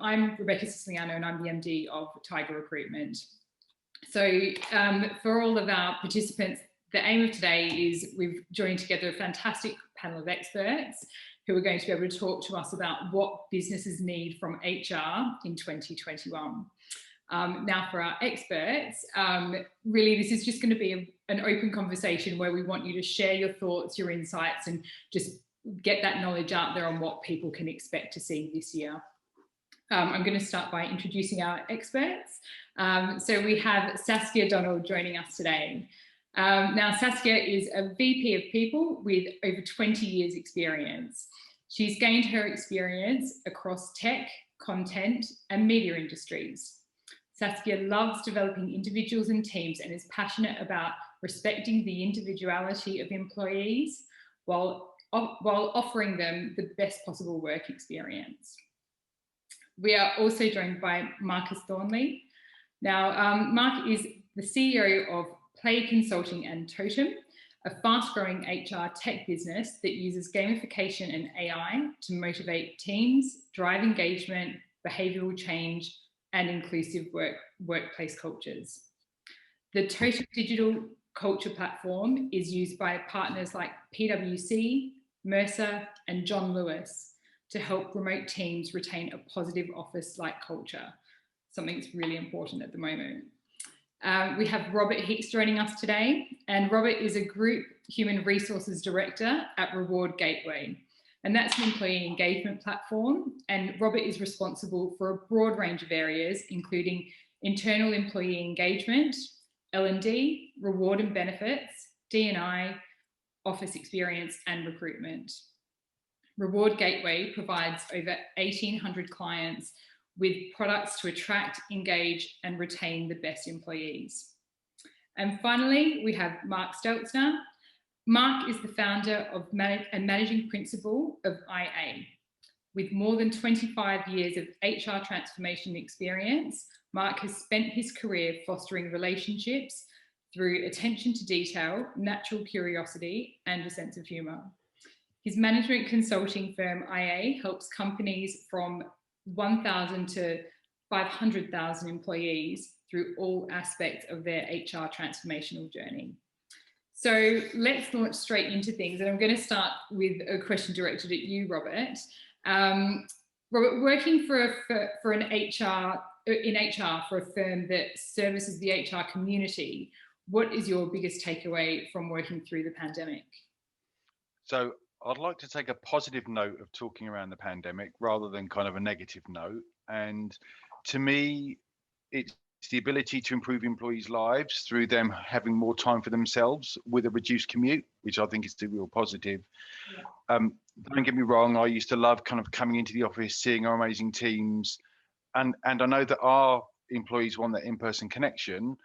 I'm Rebecca Siciliano and I'm the MD of Tiger Recruitment. So for all of our participants, the aim of today is we've joined together a fantastic panel of experts who are going to be able to talk to us about what businesses need from HR in 2021. Now for our experts, really this is just going to be an open conversation where we want you to share your thoughts, your insights, and just get that knowledge out there on what people can expect to see this year. I'm going to start by introducing our experts. So we have Saskia Donald joining us today. Now Saskia is a VP of People with over 20 years experience. She's gained her experience across tech, content, and media industries. Saskia loves developing individuals and teams and is passionate about respecting the individuality of employees while offering them the best possible work experience. We are also joined by Marcus Thornley. Now, Mark is the CEO of Play Consulting and Totem, a fast-growing HR tech business that uses gamification and AI to motivate teams, drive engagement, behavioural change, and inclusive workplace cultures. The Totem digital culture platform is used by partners like PwC, Mercer, and John Lewis to help remote teams retain a positive office-like culture, something that's really important at the moment. We have Robert Hicks joining us today, and Robert is a Group Human Resources Director at Reward Gateway, and that's an employee engagement platform, and Robert is responsible for a broad range of areas, including internal employee engagement, L&D, reward and benefits, D&I, office experience, and recruitment. Reward Gateway provides over 1,800 clients with products to attract, engage, and retain the best employees. And finally, we have Mark Stelzner. Mark is the founder of and managing principal of IA. With more than 25 years of HR transformation experience, Mark has spent his career fostering relationships through attention to detail, natural curiosity, and a sense of humour. His management consulting firm IA helps companies from 1,000 to 500,000 employees through all aspects of their HR transformational journey. So let's launch straight into things. And I'm going to start with a question directed at you, Robert. Robert, working for an HR for a firm that services the HR community, what is your biggest takeaway from working through the pandemic? So I'd like to take a positive note of talking around the pandemic rather than kind of a negative note. And to me, it's the ability to improve employees' lives through them having more time for themselves with a reduced commute, which I think is the real positive. Yeah. Don't get me wrong, I used to love kind of coming into the office, seeing our amazing teams. And I know that our employees want that in-person connection,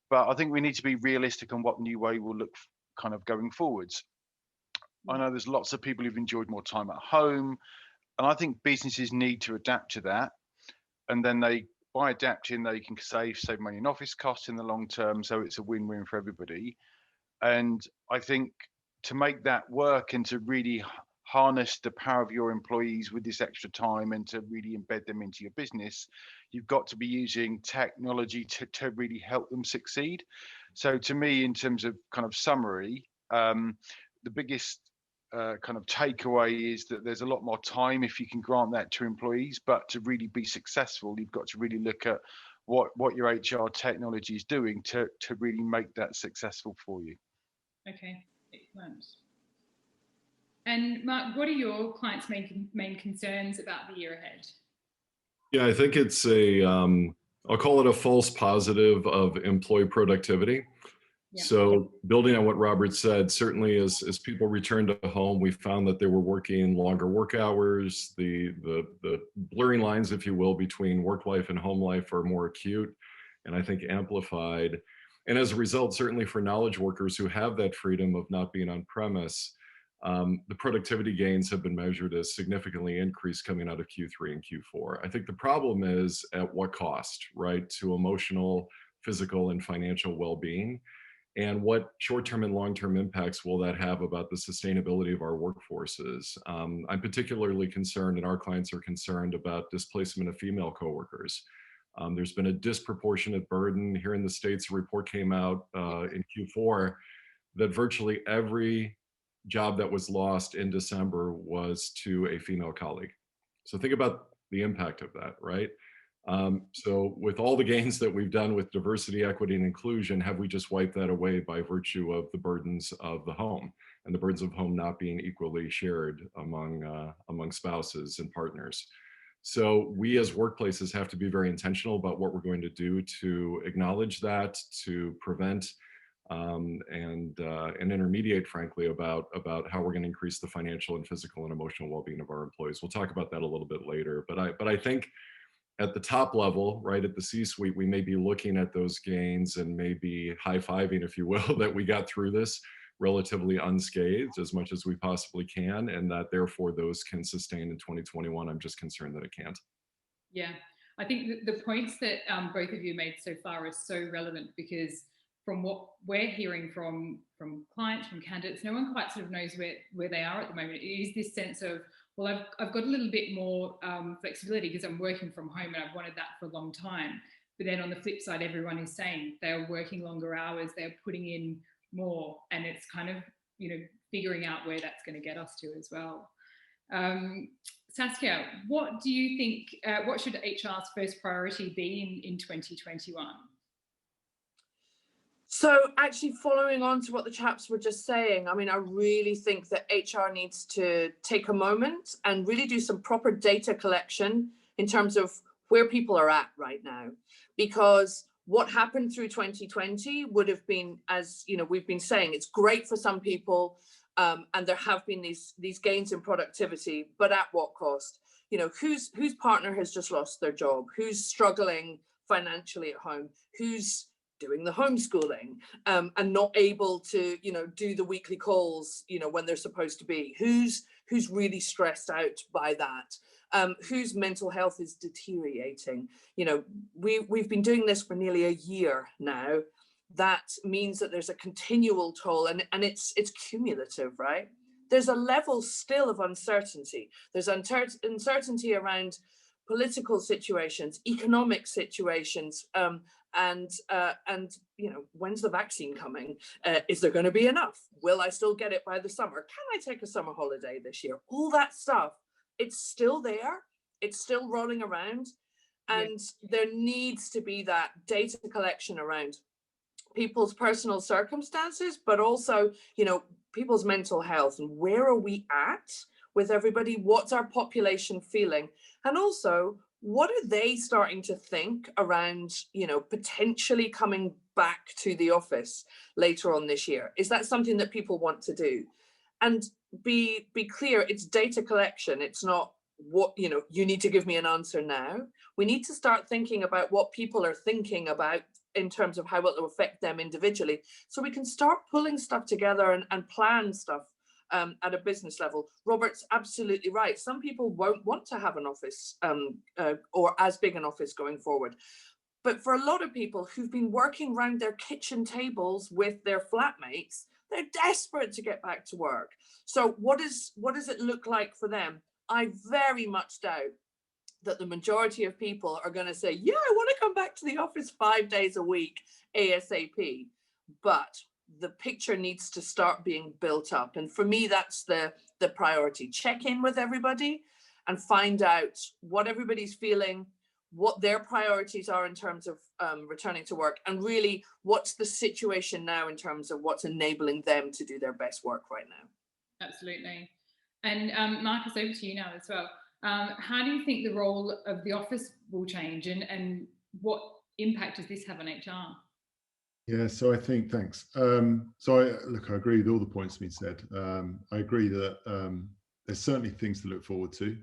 but I think we need to be realistic on what the new way will look kind of going forwards. I know there's lots of people who've enjoyed more time at home, and I think businesses need to adapt to that. And then by adapting, they can save money in office costs in the long term. So it's a win-win for everybody. And I think to make that work and to really harness the power of your employees with this extra time and to really embed them into your business, you've got to be using technology to really help them succeed. So to me, in terms of kind of summary, the biggest kind of takeaway is that there's a lot more time if you can grant that to employees, but to really be successful, you've got to really look at what your HR technology is doing to really make that successful for you. Okay, excellent. And Mark, what are your clients' main concerns about the year ahead? Yeah, I think it's I'll call it a false positive of employee productivity. Yeah. So building on what Robert said, certainly as people return to home, we found that they were working longer work hours. The blurring lines, if you will, between work life and home life are more acute and I think amplified. And as a result, certainly for knowledge workers who have that freedom of not being on premise, the productivity gains have been measured as significantly increased coming out of Q3 and Q4. I think the problem is at what cost, right? To emotional, physical, and financial well-being. and what short-term and long-term impacts will that have about the sustainability of our workforces. I'm particularly concerned, and our clients are concerned, about displacement of female coworkers. There's been a disproportionate burden here in the States. A report came out in Q4 that virtually every job that was lost in December was to a female colleague. So think about the impact of that, right? So with all the gains that we've done with diversity, equity, and inclusion, have we just wiped that away by virtue of the burdens of the home and the burdens of home not being equally shared among spouses and partners? So we as workplaces have to be very intentional about what we're going to do to acknowledge that, to prevent and intermediate, frankly, about how we're going to increase the financial and physical and emotional well-being of our employees. We'll talk about that a little bit later. But I think at the top level, right at the C-suite, we may be looking at those gains and maybe high-fiving, if you will, that we got through this relatively unscathed as much as we possibly can, and that therefore those can sustain in 2021. I'm just concerned that it can't. Yeah, I think the points that both of you made so far are so relevant, because from what we're hearing from clients, from candidates, no one quite sort of knows where they are at the moment. It is this sense of, well, I've got a little bit more flexibility because I'm working from home and I've wanted that for a long time. But then on the flip side, everyone is saying they're working longer hours, they're putting in more, and it's kind of, you know, figuring out where that's going to get us to as well. Saskia, what do you think, what should HR's first priority be in 2021? So actually following on to what the chaps were just saying, I mean, I really think that HR needs to take a moment and really do some proper data collection in terms of where people are at right now. Because what happened through 2020 would have been, as you know, we've been saying, it's great for some people, and there have been these gains in productivity, but at what cost? You know, whose partner has just lost their job? Who's struggling financially at home? Who's doing the homeschooling and not able to, you know, do the weekly calls, you know, when they're supposed to be? Who's really stressed out by that? Whose mental health is deteriorating? You know, we've been doing this for nearly a year now. That means that there's a continual toll, and it's cumulative, right? There's a level still of uncertainty. There's uncertainty around political situations, economic situations, and you know, when's the vaccine coming? Is there going to be enough? Will I still get it by the summer? Can I take a summer holiday this year? All that stuff, it's still there. It's still rolling around, and there needs to be that data collection around people's personal circumstances, but also, you know, people's mental health, and where are we at with everybody? What's our population feeling? And also, what are they starting to think around, you know, potentially coming back to the office later on this year? Is that something that people want to do? And be clear, it's data collection. It's not what, you know, you need to give me an answer now. We need to start thinking about what people are thinking about in terms of how it will affect them individually, so we can start pulling stuff together and plan stuff at a business level. Robert's absolutely right. Some people won't want to have an office or as big an office going forward. But for a lot of people who've been working around their kitchen tables with their flatmates, they're desperate to get back to work. So what does it look like for them? I very much doubt that the majority of people are going to say, yeah, I want to come back to the office 5 days a week ASAP. But the picture needs to start being built up. And for me, that's the priority. Check in with everybody and find out what everybody's feeling, what their priorities are in terms of returning to work, and really what's the situation now in terms of what's enabling them to do their best work right now. Absolutely. And Marcus, over to you now as well. How do you think the role of the office will change, and what impact does this have on HR? Yeah, so I think, thanks. So I agree with all the points being said. I agree that there's certainly things to look forward to,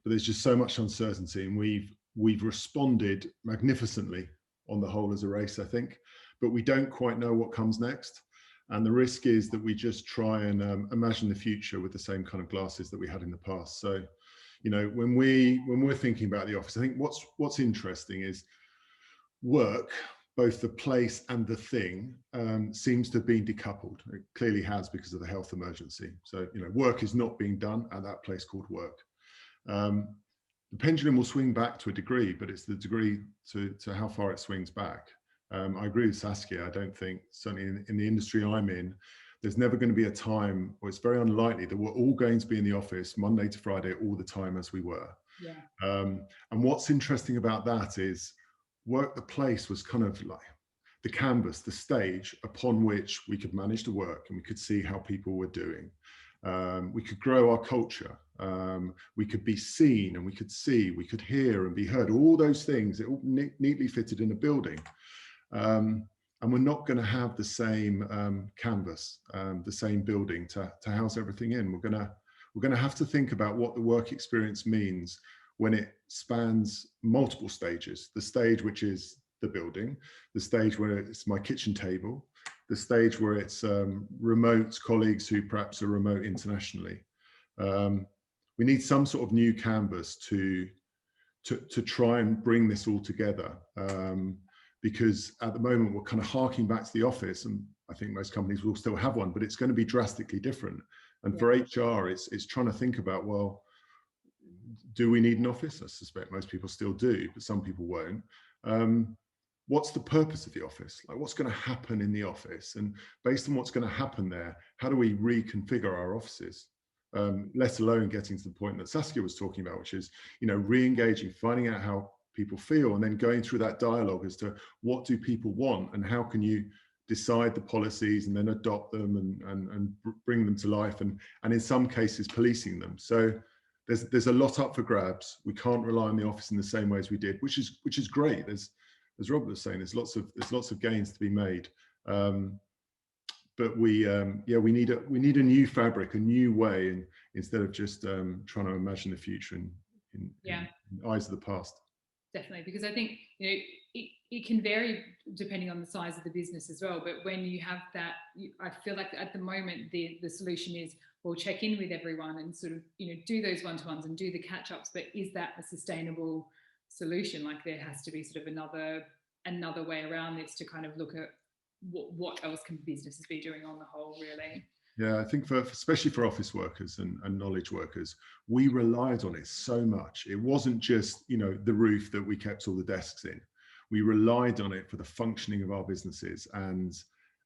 but there's just so much uncertainty, and we've responded magnificently on the whole as a race, I think, but we don't quite know what comes next. And the risk is that we just try and imagine the future with the same kind of glasses that we had in the past. So, you know, when we're thinking about the office, I think what's interesting is work, both the place and the thing seems to have been decoupled. It clearly has, because of the health emergency. So, you know, work is not being done at that place called work. The pendulum will swing back to a degree, but it's the degree to how far it swings back. I agree with Saskia. I don't think, certainly in the industry I'm in, there's never going to be a time, or it's very unlikely, that we're all going to be in the office Monday to Friday all the time as we were. Yeah. And what's interesting about that is work the place was kind of like the canvas, the stage upon which we could manage to work, and we could see how people were doing. We could grow our culture. We could be seen, and we could see, we could hear and be heard. All those things, it all neatly fitted in a building. And we're not going to have the same canvas, the same building to house everything in. We're going to have to think about what the work experience means when it spans multiple stages. The stage which is the building, the stage where it's my kitchen table, the stage where it's remote colleagues who perhaps are remote internationally. We need some sort of new canvas to try and bring this all together. Because at the moment we're kind of harking back to the office, and I think most companies will still have one, but it's going to be drastically different. And for HR, it's trying to think about, well, do we need an office? I suspect most people still do, but some people won't. What's the purpose of the office? Like, what's going to happen in the office? And based on what's going to happen there, how do we reconfigure our offices? Let alone getting to the point that Saskia was talking about, which is, you know, re-engaging, finding out how people feel, and then going through that dialogue as to what do people want, and how can you decide the policies and then adopt them and bring them to life, and in some cases policing them. So there's a lot up for grabs. We can't rely on the office in the same way as we did, which is great. As Robert was saying, there's lots of gains to be made, but we need a new fabric, a new way, and instead of just trying to imagine the future in eyes of the past. Definitely, because I think, you know, it can vary depending on the size of the business as well. But when you have that, I feel like at the moment the solution is, we'll check in with everyone and sort of, you know, do those one-to-ones and do the catch-ups. But is that a sustainable solution? Like, there has to be sort of another way around this to kind of look at what else can businesses be doing on the whole, really. Yeah, I think especially for office workers and knowledge workers, we relied on it so much. It wasn't just, you know, the roof that we kept all the desks in. We relied on it for the functioning of our businesses, and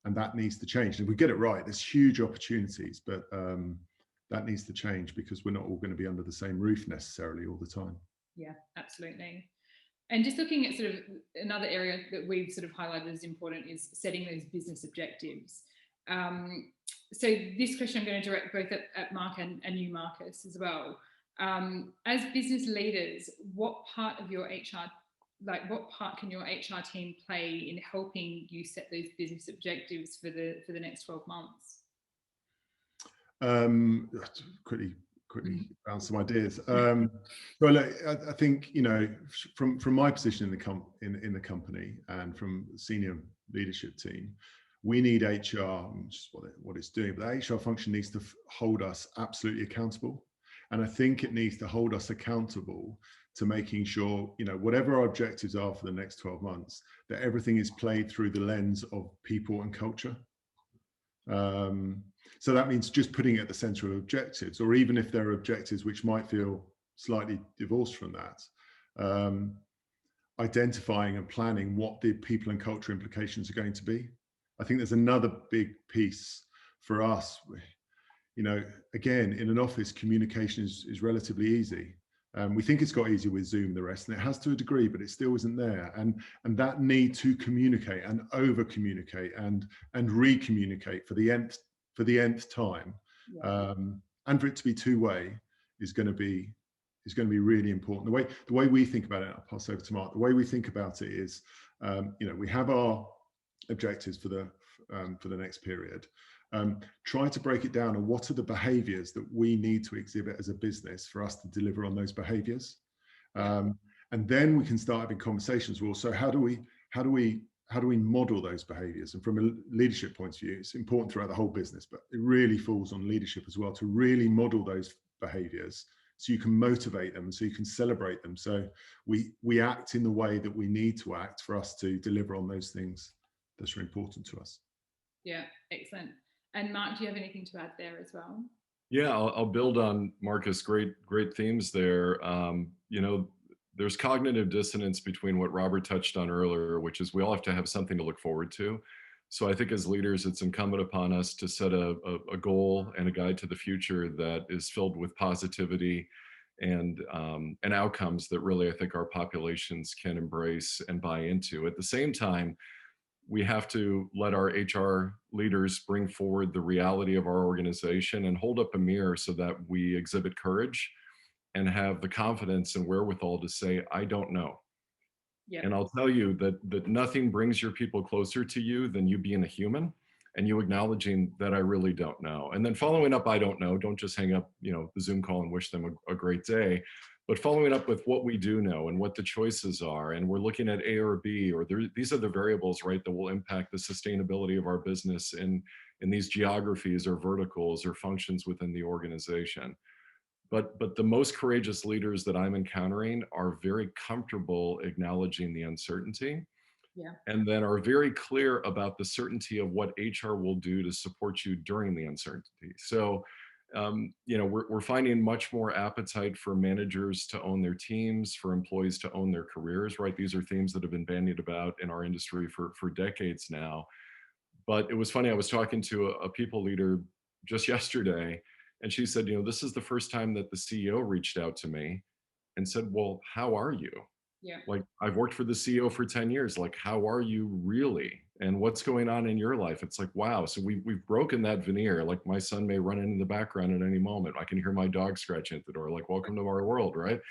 that needs to change. And if we get it right, there's huge opportunities, but that needs to change, because we're not all going to be under the same roof necessarily all the time. Yeah, absolutely. And just looking at sort of another area that we've sort of highlighted as important is setting those business objectives. So this question I'm going to direct both at Mark and you, Marcus, as well. As business leaders, what part can your HR team play in helping you set those business objectives for the next 12 months? Quickly bounce some ideas. Well, look, I think, you know, from my position in the company and from the senior leadership team, we need HR, which is what it's doing, but the HR function needs to hold us absolutely accountable. And I think it needs to hold us accountable to making sure, you know, whatever our objectives are for the next 12 months, that everything is played through the lens of people and culture. So that means just putting it at the center of objectives, or even if there are objectives which might feel slightly divorced from that, identifying and planning what the people and culture implications are going to be. I think there's another big piece for us. You know, again, in an office, communication is relatively easy. We think it's got easier with Zoom, the rest, and it has to a degree, but it still isn't there. And that need to communicate and over communicate and re-communicate for the nth time, and for it to be two-way is going to be really important. The way we think about it, I'll pass over to Mark. The way we think about it is, you know, we have our objectives for the next period. Try to break it down on what are the behaviors that we need to exhibit as a business for us to deliver on those behaviors, and then we can start having conversations. Well, so how do we model those behaviors? And from a leadership point of view, it's important throughout the whole business, but it really falls on leadership as well to really model those behaviors so you can motivate them, so you can celebrate them. So we act in the way that we need to act for us to deliver on those things that's really important to us. Yeah, excellent. And Mark, do you have anything to add there as well? Yeah, I'll build on Marcus. Great themes there. You know, there's cognitive dissonance between what Robert touched on earlier, which is we all have to have something to look forward to. So I think as leaders, it's incumbent upon us to set a goal and a guide to the future that is filled with positivity and outcomes that really I think our populations can embrace and buy into. At the same time, we have to let our HR leaders bring forward the reality of our organization and hold up a mirror so that we exhibit courage and have the confidence and wherewithal to say, I don't know. Yeah. And I'll tell you that nothing brings your people closer to you than you being a human and you acknowledging that I really don't know. And then following up, I don't know, don't just hang up, you know, the Zoom call and wish them a great day, but following up with what we do know and what the choices are. And we're looking at A or B, or these are the variables, right, that will impact the sustainability of our business in these geographies or verticals or functions within the organization. But the most courageous leaders that I'm encountering are very comfortable acknowledging the uncertainty. Yeah. And then are very clear about the certainty of what HR will do to support you during the uncertainty. So, you know, we're finding much more appetite for managers to own their teams, for employees to own their careers, right? These are themes that have been bandied about in our industry for decades now. But it was funny, I was talking to a people leader just yesterday, and she said, you know, this is the first time that the CEO reached out to me and said, well, how are you? Yeah. Like, I've worked for the CEO for 10 years. Like, how are you really? And what's going on in your life? It's like, wow. So we've broken that veneer. Like, my son may run in the background at any moment. I can hear my dog scratching at the door, like, welcome to our world, right?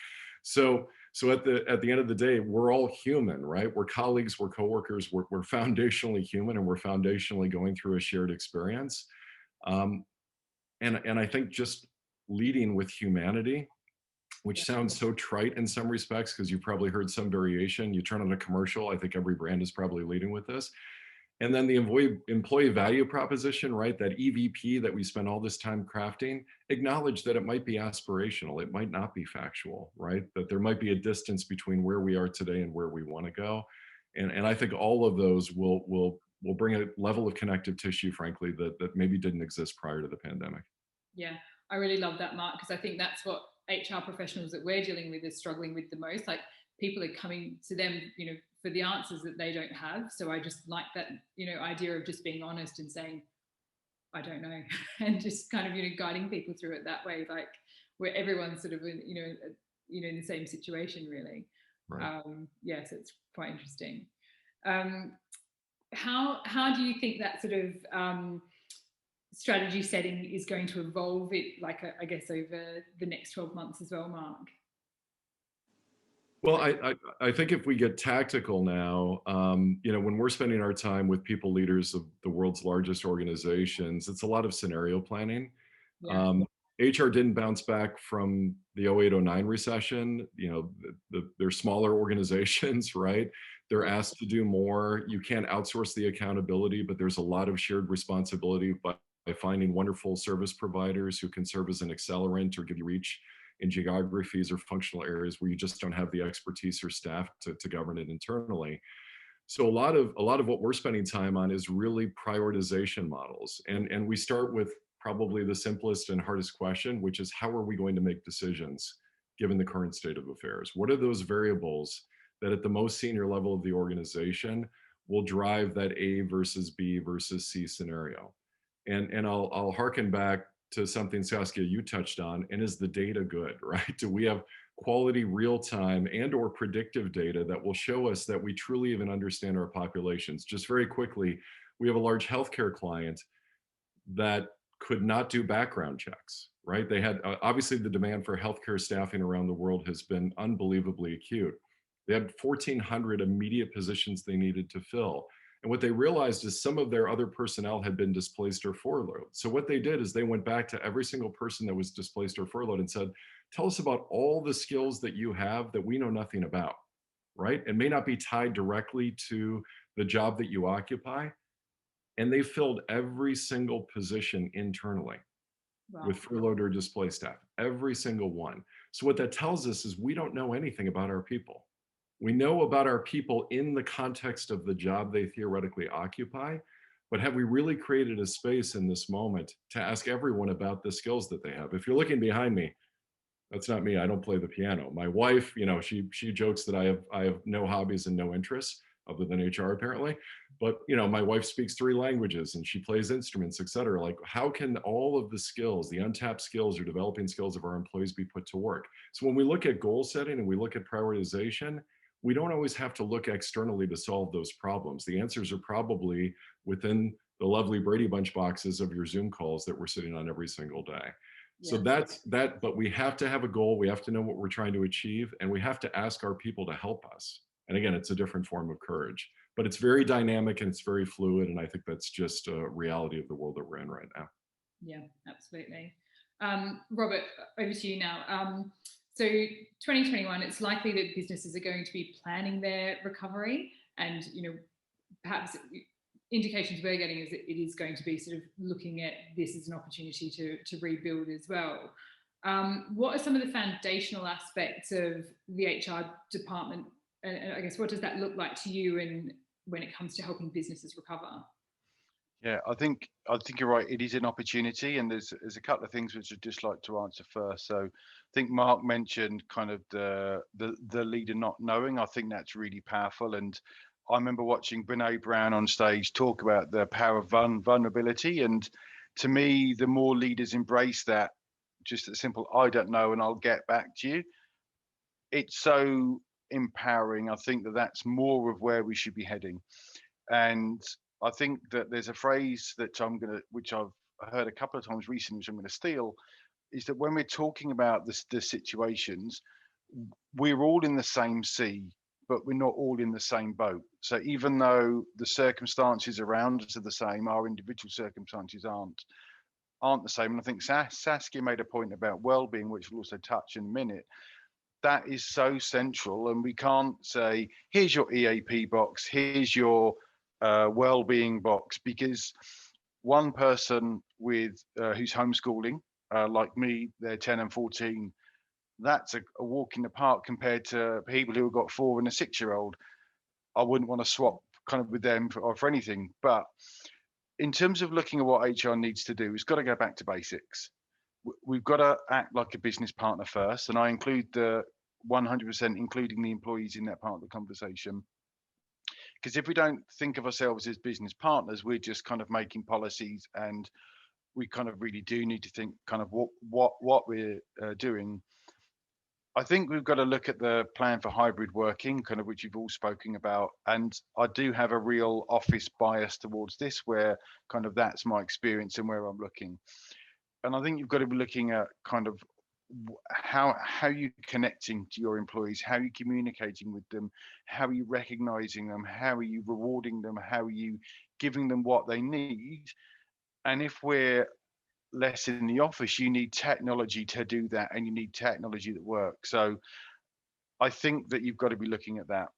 So at the end of the day, we're all human, right? We're colleagues, we're coworkers, we're foundationally human, and we're foundationally going through a shared experience. And I think just leading with humanity, which sounds so trite in some respects, because you've probably heard some variation. You turn on a commercial, I think every brand is probably leading with this. And then the employee value proposition, right? That EVP that we spend all this time crafting, acknowledge that it might be aspirational. It might not be factual, right? That there might be a distance between where we are today and where we want to go. And I think all of those will bring a level of connective tissue, frankly, that maybe didn't exist prior to the pandemic. Yeah, I really love that, Mark, because I think that's what HR professionals that we're dealing with is struggling with the most. Like, people are coming to them, you know, for the answers that they don't have. So I just like that, you know, idea of just being honest and saying, I don't know, and just kind of, you know, guiding people through it that way, like where everyone's sort of, you know, in the same situation, really. Right. Yes, it's quite interesting. How do you think that sort of strategy setting is going to evolve it, like, I guess, over the next 12 months as well, Mark? Well, I think if we get tactical now, you know, when we're spending our time with people leaders of the world's largest organizations, it's a lot of scenario planning. Yeah. HR didn't bounce back from the 08-09 recession. You know, they're smaller organizations, right? They're asked to do more. You can't outsource the accountability, but there's a lot of shared responsibility by finding wonderful service providers who can serve as an accelerant or give you reach in geographies or functional areas where you just don't have the expertise or staff to govern it internally. So a lot of what we're spending time on is really prioritization models. And we start with probably the simplest and hardest question, which is, how are we going to make decisions given the current state of affairs? What are those variables that at the most senior level of the organization will drive that A versus B versus C scenario? And I'll harken back to something, Saskia, you touched on, and is the data good, right? Do we have quality real-time and or predictive data that will show us that we truly even understand our populations? Just very quickly, we have a large healthcare client that could not do background checks, right? They had, obviously the demand for healthcare staffing around the world has been unbelievably acute. They had 1,400 immediate positions they needed to fill. And what they realized is some of their other personnel had been displaced or furloughed. So what they did is they went back to every single person that was displaced or furloughed and said, tell us about all the skills that you have that we know nothing about, right? It may not be tied directly to the job that you occupy. And they filled every single position internally. Wow. with furloughed or displaced staff, every single one. So what that tells us is we don't know anything about our people. We know about our people in the context of the job they theoretically occupy, but have we really created a space in this moment to ask everyone about the skills that they have? If you're looking behind me, that's not me. I don't play the piano. My wife, you know, she jokes that I have no hobbies and no interests other than HR apparently. But you know, my wife speaks 3 languages and she plays instruments, et cetera. Like, how can all of the skills, the untapped skills or developing skills of our employees be put to work? So when we look at goal setting and we look at prioritization, we don't always have to look externally to solve those problems. The answers are probably within the lovely Brady Bunch boxes of your Zoom calls that we're sitting on every single day. So that's that, but we have to have a goal. We have to know what we're trying to achieve, and we have to ask our people to help us. And again, it's a different form of courage, but it's very dynamic and it's very fluid. And I think that's just a reality of the world that we're in right now. Yeah, absolutely. Robert, over to you now. So 2021, it's likely that businesses are going to be planning their recovery, and you know, perhaps indications we're getting is that it is going to be sort of looking at this as an opportunity to rebuild as well. What are some of the foundational aspects of the HR department, and I guess what does that look like to you, and when it comes to helping businesses recover? Yeah, I think you're right. It is an opportunity, and there's a couple of things which I'd just like to answer first. So, I think Mark mentioned kind of the leader not knowing. I think that's really powerful, and I remember watching Brene Brown on stage talk about the power of vulnerability, and to me, the more leaders embrace that, just a simple "I don't know" and I'll get back to you. It's so empowering. I think that's more of where we should be heading, and I think that there's a phrase that which I've heard a couple of times recently, which I'm going to steal, is that when we're talking about the situations, we're all in the same sea, but we're not all in the same boat. So even though the circumstances around us are the same, our individual circumstances aren't the same. And I think Saskia made a point about well-being, which we'll also touch in a minute. That is so central, and we can't say, here's your EAP box, here's your well-being box, because one person with who's homeschooling, like me, they're 10 and 14, that's a walk in the park compared to people who have got 4 and a 6-year-old. I wouldn't want to swap kind of with them for anything. But in terms of looking at what HR needs to do, it's got to go back to basics. We've got to act like a business partner first, and I include the 100% including the employees in that part of the conversation. Because if we don't think of ourselves as business partners, we're just kind of making policies, and we kind of really do need to think kind of what we're doing. I think we've got to look at the plan for hybrid working, kind of which you've all spoken about, and I do have a real office bias towards this, where kind of that's my experience and where I'm looking. And I think you've got to be looking at kind of how you connecting to your employees, how are you communicating with them, how are you recognizing them, how are you rewarding them, how are you giving them what they need. And if we're less in the office, you need technology to do that, and you need technology that works. So I think that you've got to be looking at that.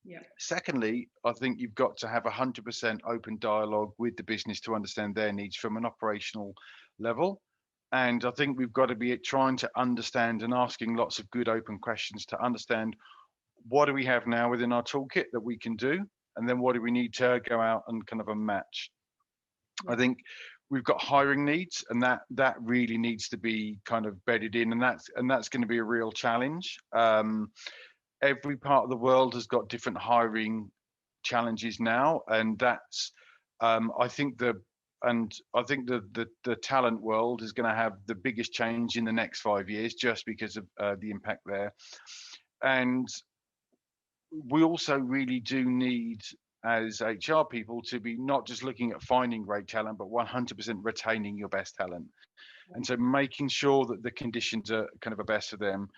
Yeah. Secondly, I think you've got to have 100% open dialogue with the business to understand their needs from an operational level. And I think we've got to be trying to understand and asking lots of good open questions to understand, what do we have now within our toolkit that we can do? And then what do we need to go out and kind of a match? Yeah. I think we've got hiring needs, and that really needs to be kind of bedded in, and that's going to be a real challenge. Every part of the world has got different hiring challenges now, and that's I think the talent world is going to have the biggest change in the next 5 years, just because of the impact there. And we also really do need, as HR people, to be not just looking at finding great talent, but 100% retaining your best talent. And so making sure that the conditions are kind of a best for them.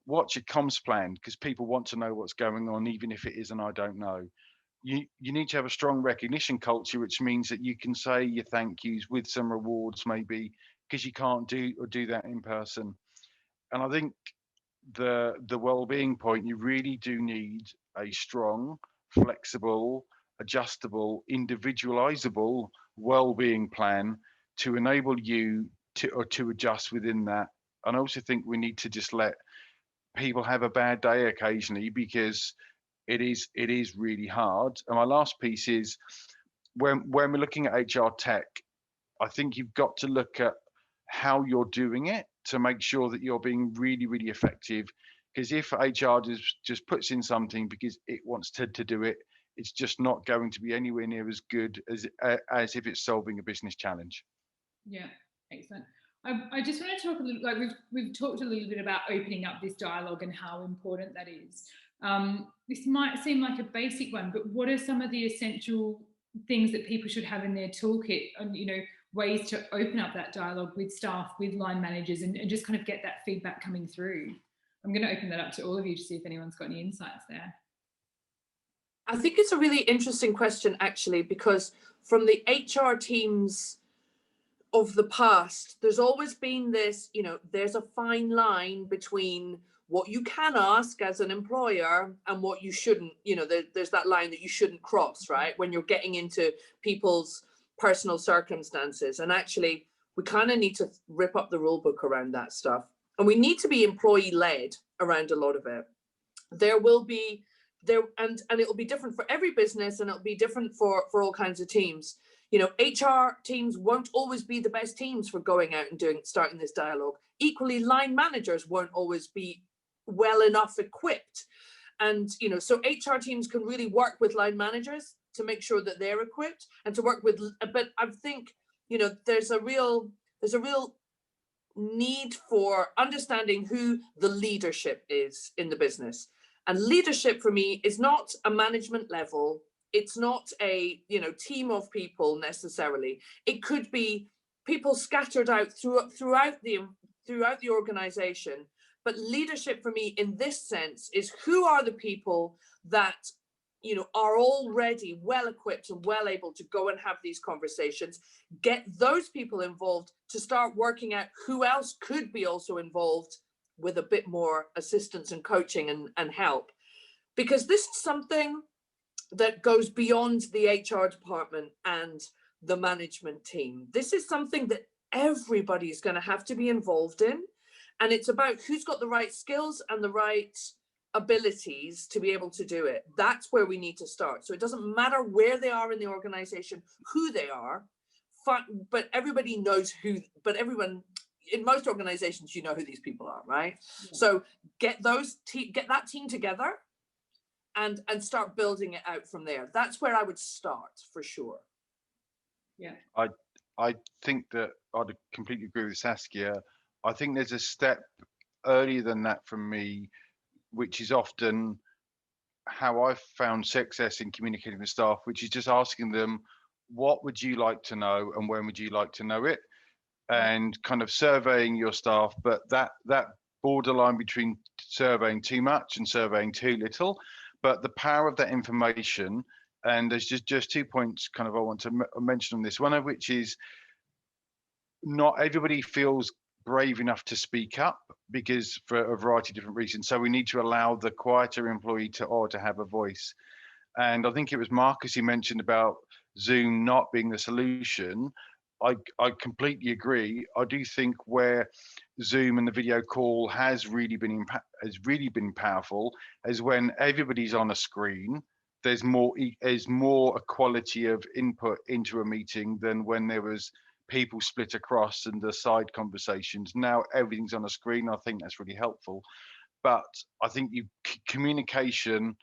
Watch your comms plan, because people want to know what's going on, even if it is an I don't know. You need to have a strong recognition culture, which means that you can say your thank yous with some rewards, maybe, because you can't do that in person. And I think the well-being point, you really do need a strong, flexible, adjustable, individualizable well-being plan to enable you to adjust within that. And I also think we need to just let people have a bad day occasionally, because it is really hard. And my last piece is, when we're looking at HR tech, I think you've got to look at how you're doing it to make sure that you're being really, really effective. Because if HR just puts in something because it wants to do it, it's just not going to be anywhere near as good as if it's solving a business challenge. Yeah, excellent. I just want to talk a little, like we've talked a little bit about opening up this dialogue and how important that is. This might seem like a basic one, but what are some of the essential things that people should have in their toolkit, and ways to open up that dialogue with staff, with line managers, and just kind of get that feedback coming through? I'm going to open that up to all of you to see if anyone's got any insights there. I think it's a really interesting question, actually, because from the HR teams of the past, there's always been this, there's a fine line between what you can ask as an employer and what you shouldn't. There's that line that you shouldn't cross, right? When you're getting into people's personal circumstances. And actually, we kind of need to rip up the rule book around that stuff. And we need to be employee-led around a lot of it. And it'll be different for every business, and it'll be different for all kinds of teams. HR teams won't always be the best teams for going out and starting this dialogue. Equally, line managers won't always be well enough equipped. And, so HR teams can really work with line managers to make sure that they're equipped, and to work with, but I think, there's a real need for understanding who the leadership is in the business. And leadership for me is not a management level. It's not a team of people necessarily. It could be people scattered out throughout the organization. But leadership for me in this sense is, who are the people that are already well equipped and well able to go and have these conversations, get those people involved to start working out who else could be also involved with a bit more assistance and coaching and help. Because this is something that goes beyond the HR department and the management team. This is something that everybody is going to have to be involved in. And it's about who's got the right skills and the right abilities to be able to do it. That's where we need to start. So it doesn't matter where they are in the organization, who they are, but everybody knows but everyone, in most organizations, who these people are, right? Yeah. So get that team together and start building it out from there. That's where I would start, for sure. Yeah. I think that I'd completely agree with Saskia. I think there's a step earlier than that from me, which is often how I've found success in communicating with staff, which is just asking them, what would you like to know and when would you like to know it? And kind of surveying your staff, but that borderline between surveying too much and surveying too little. But the power of that information, and there's just 2 points kind of I want to mention on this, one of which is not everybody feels brave enough to speak up, because for a variety of different reasons. So we need to allow the quieter employee to have a voice. And I think it was Marcus who mentioned about Zoom not being the solution. I completely agree. I do think where Zoom and the video call has really been powerful is when everybody's on a screen. There's more equality of input into a meeting than when there was people split across and the side conversations. Now everything's on a screen. I think that's really helpful. But I think communication,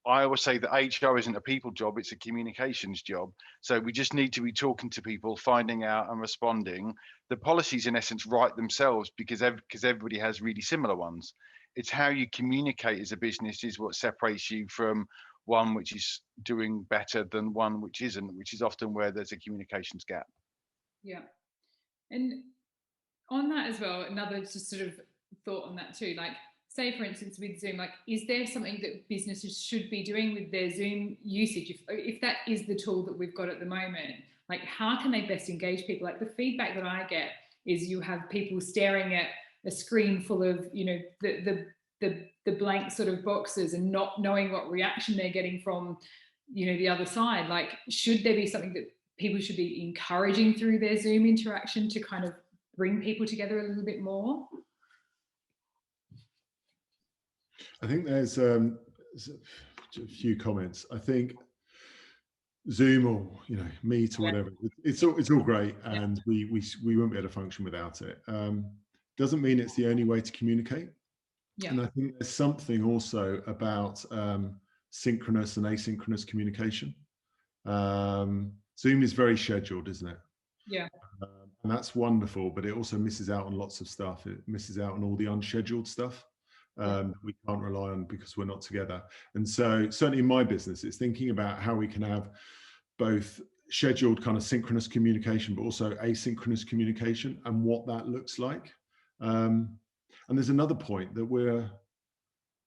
I always say that HR isn't a people job, it's a communications job. So we just need to be talking to people, finding out and responding. The policies in essence write themselves because everybody has really similar ones. It's how you communicate as a business is what separates you from one which is doing better than one which isn't, which is often where there's a communications gap. Yeah. And on that as well, another just sort of thought on that too, like say for instance with Zoom, like is there something that businesses should be doing with their Zoom usage? If that is the tool that we've got at the moment, like how can they best engage people? Like the feedback that I get is you have people staring at a screen full of, the blank sort of boxes and not knowing what reaction they're getting from, the other side. Like, should there be something that people should be encouraging through their Zoom interaction to kind of bring people together a little bit more? I think there's a few comments. I think Zoom or Meet or whatever, it's all great, and we won't be able to function without it. Doesn't mean it's the only way to communicate. Yeah. And I think there's something also about synchronous and asynchronous communication. Zoom is very scheduled, isn't it? Yeah. And that's wonderful, but it also misses out on lots of stuff. It misses out on all the unscheduled stuff we can't rely on because we're not together. And so certainly in my business, it's thinking about how we can have both scheduled kind of synchronous communication, but also asynchronous communication and what that looks like. And there's another point that we're,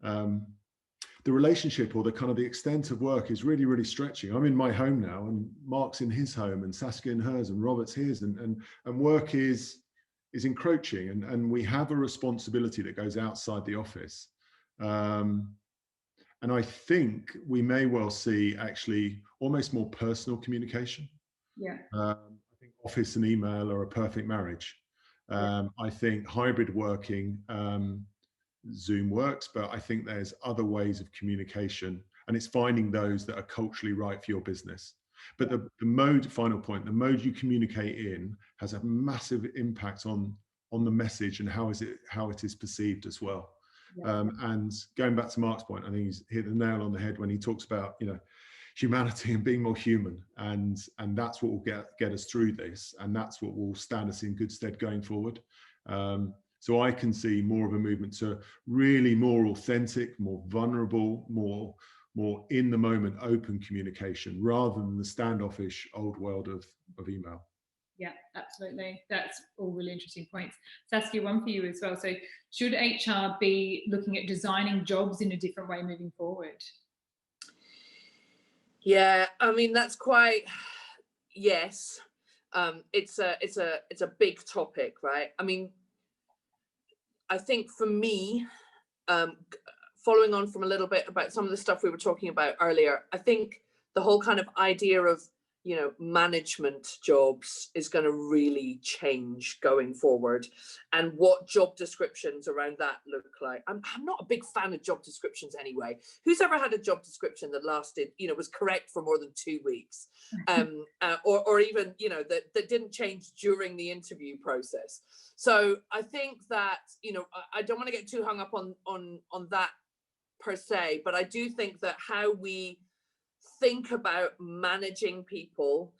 the relationship or the kind of the extent of work is really, really stretching. I'm in my home now, and Mark's in his home, and Saskia in hers, and Robert's his, and work is encroaching, and we have a responsibility that goes outside the office. And I think we may well see actually almost more personal communication. Yeah. I think office and email are a perfect marriage. I think hybrid working, Zoom works, but I think there's other ways of communication, and it's finding those that are culturally right for your business. But the mode, final point, the mode you communicate in has a massive impact on the message and how it is perceived as well. Yeah. And going back to Mark's point, I think he's hit the nail on the head when he talks about humanity and being more human, and that's what will get us through this, and that's what will stand us in good stead going forward. So I can see more of a movement to really more authentic, more vulnerable, more in the moment open communication rather than the standoffish old world of email. Yeah, absolutely. That's all really interesting points. Saskia, one for you as well. So should HR be looking at designing jobs in a different way moving forward? Yeah, I mean, that's quite, yes. It's a big topic, right? I mean, I think for me, following on from a little bit about some of the stuff we were talking about earlier, I think the whole kind of idea of, management jobs is going to really change going forward, and what job descriptions around that look like. I'm not a big fan of job descriptions anyway. Who's ever had a job description that lasted, was correct for more than 2 weeks, or even, that didn't change during the interview process? So I think that, I don't want to get too hung up on that per se, but I do think that how we think about managing people,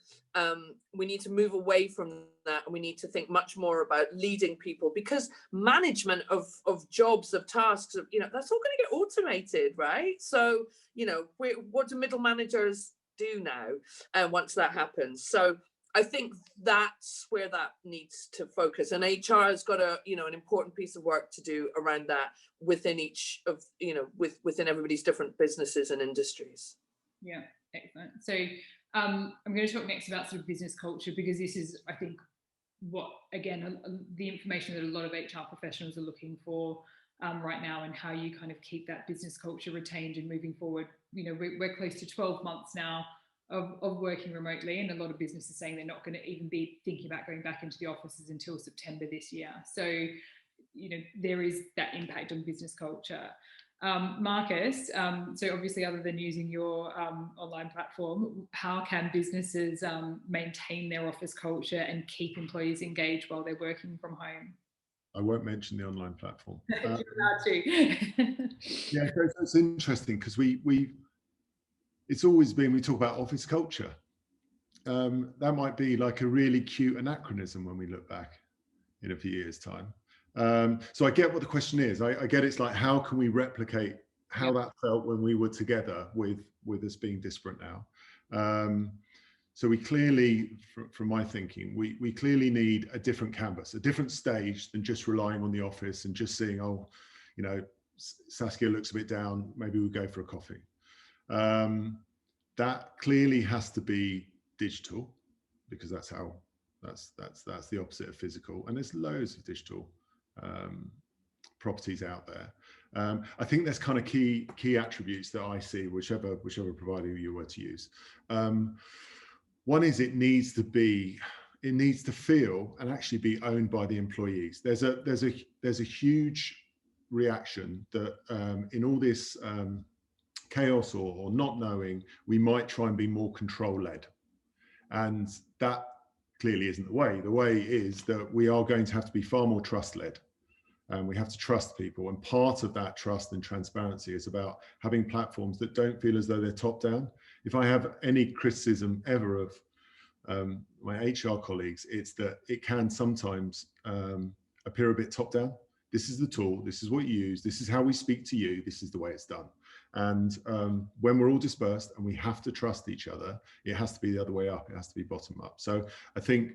we need to move away from that, and we need to think much more about leading people, because management of jobs, of tasks, of, that's all going to get automated, right? So, what do middle managers do now once that happens? So I think that's where that needs to focus, and HR has got an important piece of work to do around that within each of, within everybody's different businesses and industries. Yeah, excellent. So I'm going to talk next about sort of business culture, because this is, I think, what, again, the information that a lot of HR professionals are looking for right now, and how you kind of keep that business culture retained and moving forward. We're close to 12 months now of working remotely, and a lot of businesses saying they're not going to even be thinking about going back into the offices until September this year. So, there is that impact on business culture. Marcus, so obviously, other than using your online platform, how can businesses maintain their office culture and keep employees engaged while they're working from home? I won't mention the online platform. You're allowed to. Yeah, it's interesting, because it's always been, we talk about office culture. That might be like a really cute anachronism when we look back in a few years' time. So I get what the question is. I get it's like, how can we replicate how that felt when we were together with us being disparate now? So we clearly, from my thinking, we clearly need a different canvas, a different stage than just relying on the office and just seeing, Saskia looks a bit down, maybe we'll go for a coffee. That clearly has to be digital, because that's the opposite of physical, and there's loads of digital properties out there. I think there's kind of key attributes that I see, whichever provider you were to use. One is it needs to feel and actually be owned by the employees. There's a huge reaction that in all this chaos or not knowing, we might try and be more control led, and that clearly isn't the way. The way is that we are going to have to be far more trust led. And we have to trust people. And part of that trust and transparency is about having platforms that don't feel as though they're top down. If I have any criticism ever of my HR colleagues, it's that it can sometimes appear a bit top down. This is the tool, this is what you use, this is how we speak to you, this is the way it's done. And when we're all dispersed and we have to trust each other, it has to be the other way up, it has to be bottom up. So I think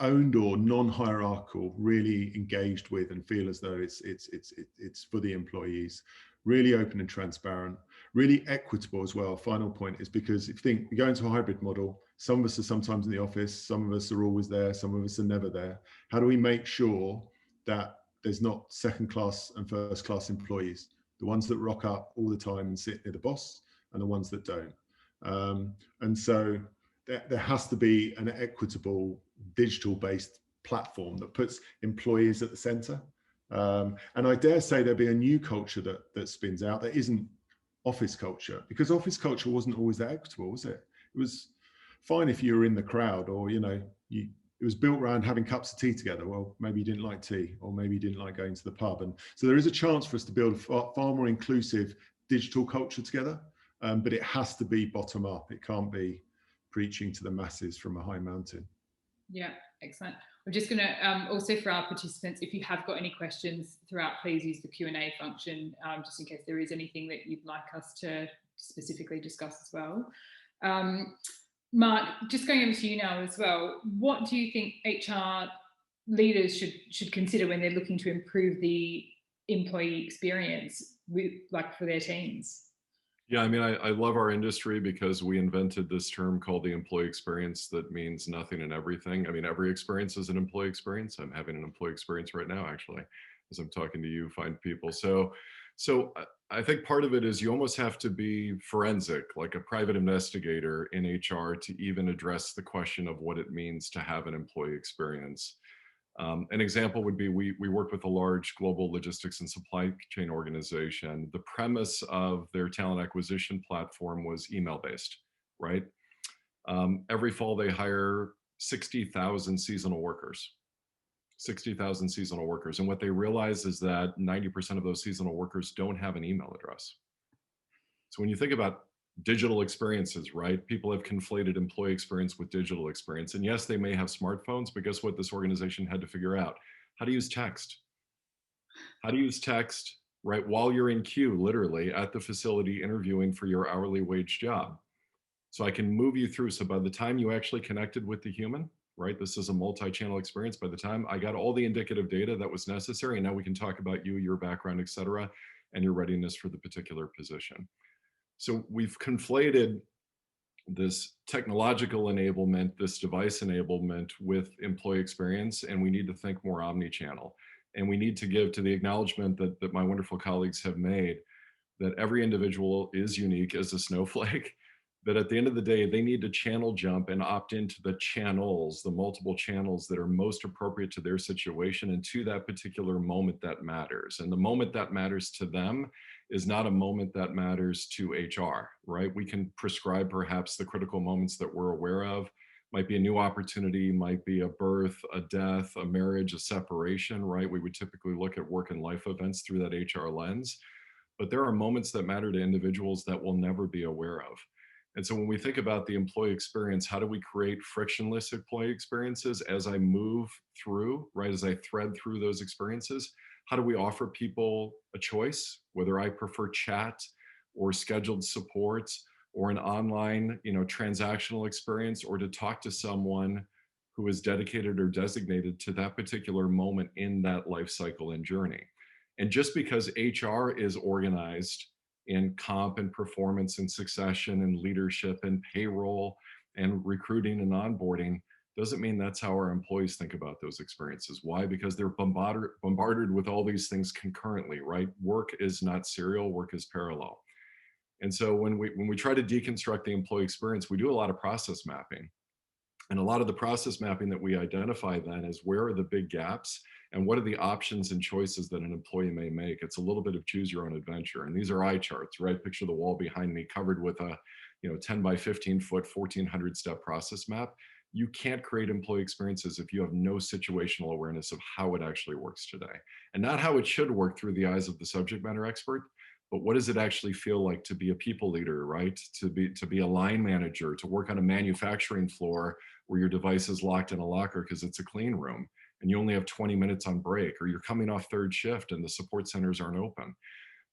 owned or non-hierarchical, really engaged with and feel as though it's for the employees, really open and transparent, really equitable as well. Final point is because if you think we go into a hybrid model, some of us are sometimes in the office, some of us are always there, some of us are never there. How do we make sure that there's not second class and first class employees, the ones that rock up all the time and sit near the boss and the ones that don't? And so there has to be an equitable digital-based platform that puts employees at the center. And I dare say there'll be a new culture that spins out that isn't office culture, because office culture wasn't always that equitable, was it? It was fine if you were in the crowd, or it was built around having cups of tea together. Well, maybe you didn't like tea, or maybe you didn't like going to the pub. And so there is a chance for us to build a far more inclusive digital culture together, but it has to be bottom up. It can't be preaching to the masses from a high mountain. Yeah, excellent. I'm just going to also, for our participants, if you have got any questions throughout, please use the Q&A function, just in case there is anything that you'd like us to specifically discuss as well. Mark, just going over to you now as well, what do you think HR leaders should consider when they're looking to improve the employee experience for their teams? Yeah, I mean, I love our industry because we invented this term called the employee experience that means nothing and everything. I mean, every experience is an employee experience. I'm having an employee experience right now, actually, as I'm talking to you fine people. So I think part of it is you almost have to be forensic, like a private investigator in HR, to even address the question of what it means to have an employee experience. An example would be we work with a large global logistics and supply chain organization. The premise of their talent acquisition platform was email-based, right? Every fall they hire 60,000 seasonal workers. 60,000 seasonal workers. And what they realize is that 90% of those seasonal workers don't have an email address. So when you think about digital experiences, right? People have conflated employee experience with digital experience. And yes, they may have smartphones, but guess what this organization had to figure out? How to use text. How to use text, right? While you're in queue, literally at the facility interviewing for your hourly wage job. So I can move you through. So by the time you actually connected with the human, right? This is a multi-channel experience. By the time I got all the indicative data that was necessary, and now we can talk about you, your background, et cetera, and your readiness for the particular position. So we've conflated this technological enablement, this device enablement with employee experience, and we need to think more omni-channel. And we need to give to the acknowledgement that my wonderful colleagues have made, that every individual is unique as a snowflake, that at the end of the day, they need to channel jump and opt into the channels, the multiple channels that are most appropriate to their situation and to that particular moment that matters. And the moment that matters to them is not a moment that matters to HR, right? We can prescribe perhaps the critical moments that we're aware of. Might be a new opportunity, might be a birth, a death, a marriage, a separation, right? We would typically look at work and life events through that HR lens. But there are moments that matter to individuals that we'll never be aware of. And so when we think about the employee experience, how do we create frictionless employee experiences as I move through, right? As I thread through those experiences, how do we offer people a choice, whether I prefer chat or scheduled supports or an online, transactional experience, or to talk to someone who is dedicated or designated to that particular moment in that life cycle and journey. And just because HR is organized in comp and performance and succession and leadership and payroll and recruiting and onboarding doesn't mean that's how our employees think about those experiences. Why? Because they're bombarded with all these things concurrently, right? Work is not serial, work is parallel. And so when we try to deconstruct the employee experience, we do a lot of process mapping. And a lot of the process mapping that we identify then is where are the big gaps and what are the options and choices that an employee may make. It's a little bit of choose your own adventure. And these are eye charts, right? Picture the wall behind me covered with a 10 by 15 foot, 1400 step process map. You can't create employee experiences if you have no situational awareness of how it actually works today. And not how it should work through the eyes of the subject matter expert, but what does it actually feel like to be a people leader, right? To be a line manager, to work on a manufacturing floor where your device is locked in a locker because it's a clean room and you only have 20 minutes on break, or you're coming off third shift and the support centers aren't open.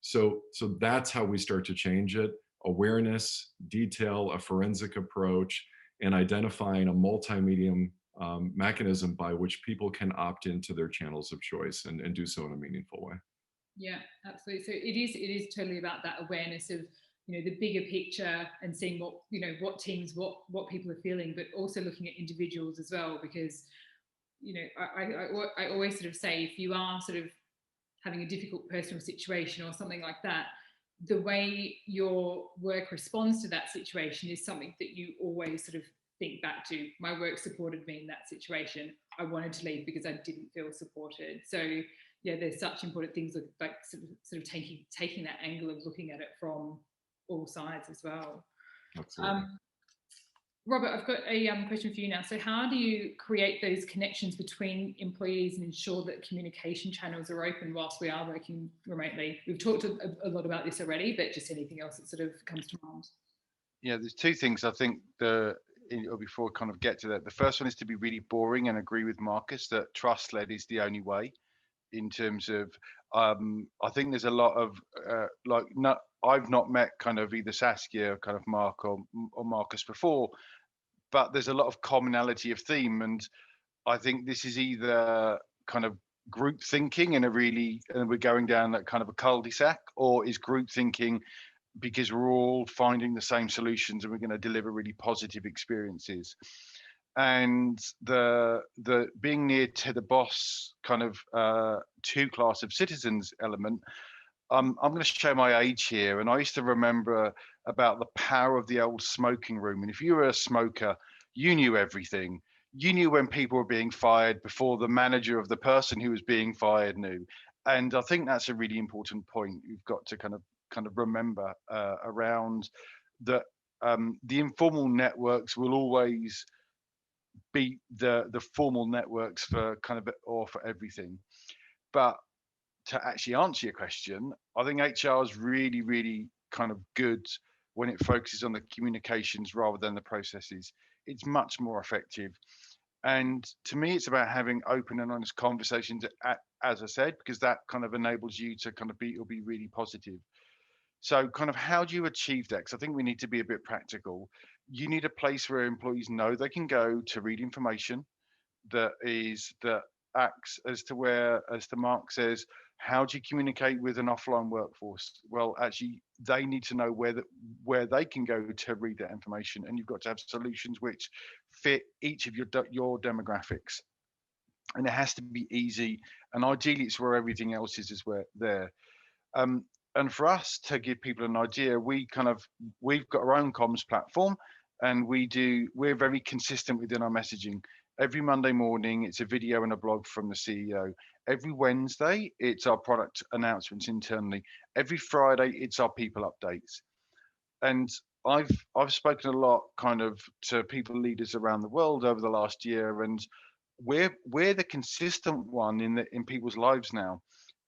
So that's how we start to change it. Awareness, detail, a forensic approach, and identifying a multimedia mechanism by which people can opt into their channels of choice and do so in a meaningful way. Yeah, absolutely. So it is totally about that awareness of, the bigger picture and seeing what teams, what people are feeling, but also looking at individuals as well, because, I always sort of say, if you are sort of having a difficult personal situation or something like that, the way your work responds to that situation is something that you always sort of think back to. My work supported me in that situation. I wanted to leave because I didn't feel supported. So yeah, there's such important things like sort of taking that angle of looking at it from all sides as well. Absolutely. Robert, I've got a question for you now. So how do you create those connections between employees and ensure that communication channels are open whilst we are working remotely? We've talked a lot about this already, but just anything else that sort of comes to mind? Yeah, there's two things I think before I kind of get to that. The first one is to be really boring and agree with Marcus that trust-led is the only way. In terms of, I think there's a lot of I've not met kind of either Saskia, kind of Mark or Marcus before, but there's a lot of commonality of theme, and I think this is either kind of group thinking and we're going down that kind of a cul-de-sac, or is group thinking because we're all finding the same solutions and we're going to deliver really positive experiences. And the being near to the boss kind of two class of citizens element, I'm going to show my age here, and I used to remember about the power of the old smoking room. And if you were a smoker, you knew everything. You knew when people were being fired before the manager of the person who was being fired knew. And I think that's a really important point you've got to kind of remember around that. The informal networks will always beat the formal networks for kind of or for everything. But to actually answer your question, I think HR is really, really kind of good when it focuses on the communications rather than the processes. It's much more effective. And to me, it's about having open and honest conversations, as I said, because that kind of enables you to kind of be really positive. So kind of how do you achieve that? Because I think we need to be a bit practical. You need a place where employees know they can go to read information that acts as to Mark says, how do you communicate with an offline workforce? Well, actually, they need to know where they can go to read that information, and you've got to have solutions which fit each of your demographics. And it has to be easy, and ideally, it's where everything else is where there. And for us to give people an idea, we've got our own comms platform, and we're very consistent within our messaging. Every Monday morning, it's a video and a blog from the CEO. Every Wednesday, it's our product announcements internally. Every Friday, it's our people updates. And I've spoken a lot kind of to people leaders around the world over the last year, and we're the consistent one in people's lives now.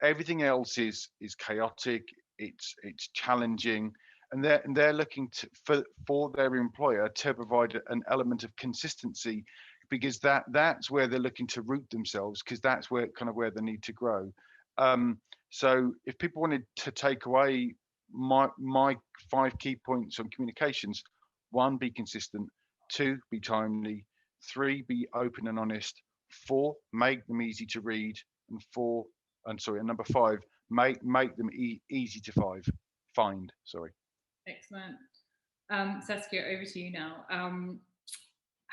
Everything else is chaotic, it's challenging, and they're looking for their employer to provide an element of consistency, because that's where they're looking to root themselves, because that's where they need to grow. So if people wanted to take away my 5 key points on communications: 1, be consistent; 2, be timely; 3, be open and honest; 4, make them easy to read; and number 5, make them easy to find. Excellent. Saskia, over to you now.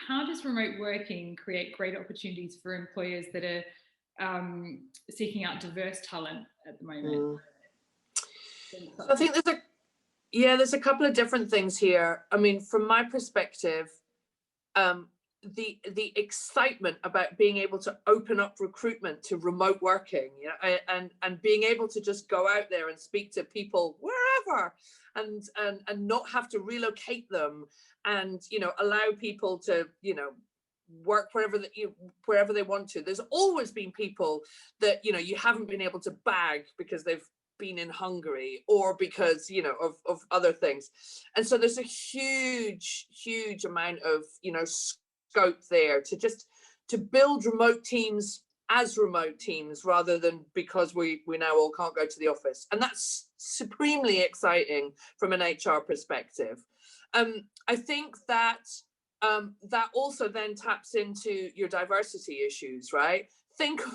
How does remote working create great opportunities for employers that are seeking out diverse talent at the moment? So I think there's Yeah, there's a couple of different things here. I mean, from my perspective, the excitement about being able to open up recruitment to remote working, you know, and being able to just go out there and speak to people wherever, and not have to relocate them, and, you know, allow people to, you know, work wherever they want to. There's always been people that, you know, you haven't been able to bag because they've been in Hungary, or because, you know, of other things. And so there's a huge amount of, you know, scope there to build remote teams as remote teams, rather than because we now all can't go to the office. And that's supremely exciting from an HR perspective. I think that that also then taps into your diversity issues, right? Think of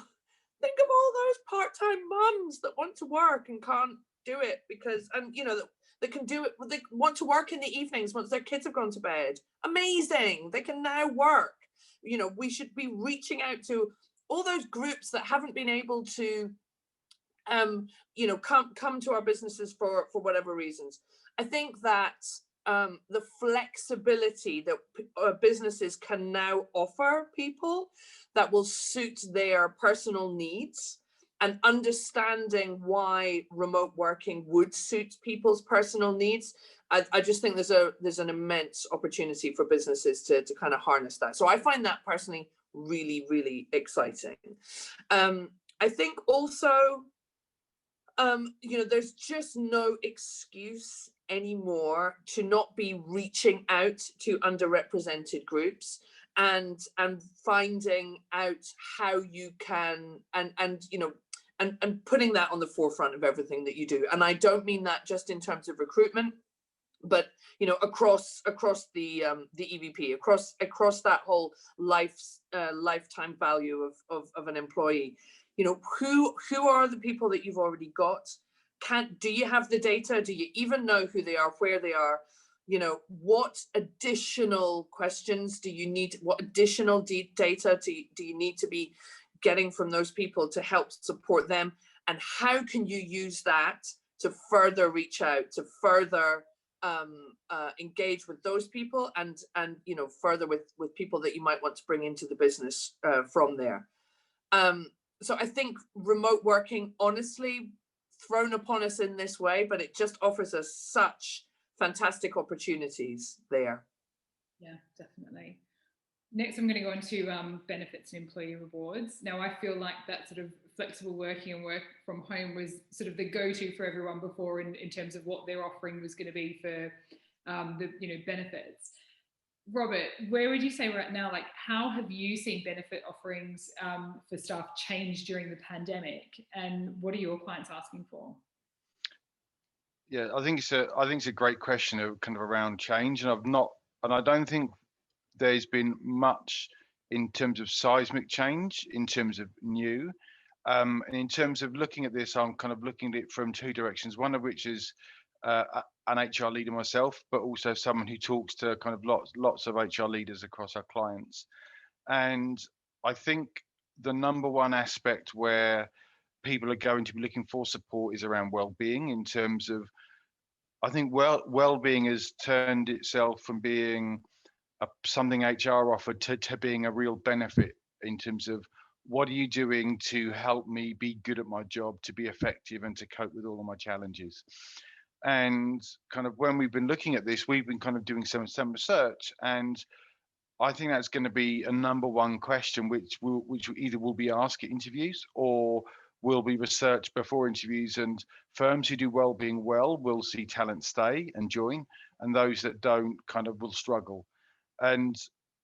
all those part-time mums that want to work and can't do it because, and you know, they can do it, they want to work in the evenings once their kids have gone to bed. Amazing, they can now work. You know, we should be reaching out to all those groups that haven't been able to you know, come to our businesses for whatever reasons. I think that the flexibility that businesses can now offer people that will suit their personal needs, and understanding why remote working would suit people's personal needs, I just think there's an immense opportunity for businesses to kind of harness that. So I find that personally really exciting. I think also, you know, there's just no excuse anymore to not be reaching out to underrepresented groups and finding out how you can, and you know, and putting that on the forefront of everything that you do. And I don't mean that just in terms of recruitment, but you know, across the EVP, across that whole lifetime value of an employee. You know, who are the people that you've already got? Do you have the data? Do you even know who they are, where they are? You know, what additional questions do you need? What additional data do you need to be getting from those people to help support them? And how can you use that to further reach out, to further engage with those people, and you know, further with people that you might want to bring into the business from there. So I think remote working, honestly, thrown upon us in this way, but it just offers us such fantastic opportunities there. Yeah, definitely. Next, I'm going to go into benefits and employee rewards. Now, I feel like that sort of flexible working and work from home was sort of the go-to for everyone before in terms of what their offering was going to be for the, you know, benefits. Robert, where would you say we're at now? Like, how have you seen benefit offerings for staff change during the pandemic, and what are your clients asking for? Yeah, I think it's a great question of kind of around change, and I don't think there's been much in terms of seismic change, in terms of new, and in terms of looking at this, I'm kind of looking at it from two directions. One of which is an HR leader myself, but also someone who talks to kind of lots of HR leaders across our clients. And I think the number one aspect where people are going to be looking for support is around well-being, in terms of, I think well-being has turned itself from being something HR offered to being a real benefit, in terms of what are you doing to help me be good at my job, to be effective, and to cope with all of my challenges. And kind of when we've been looking at this, we've been kind of doing some research, and I think that's going to be a number one question, which either will be asked at interviews or will be researched before interviews. And firms who do well-being well will see talent stay and join, and those that don't kind of will struggle. And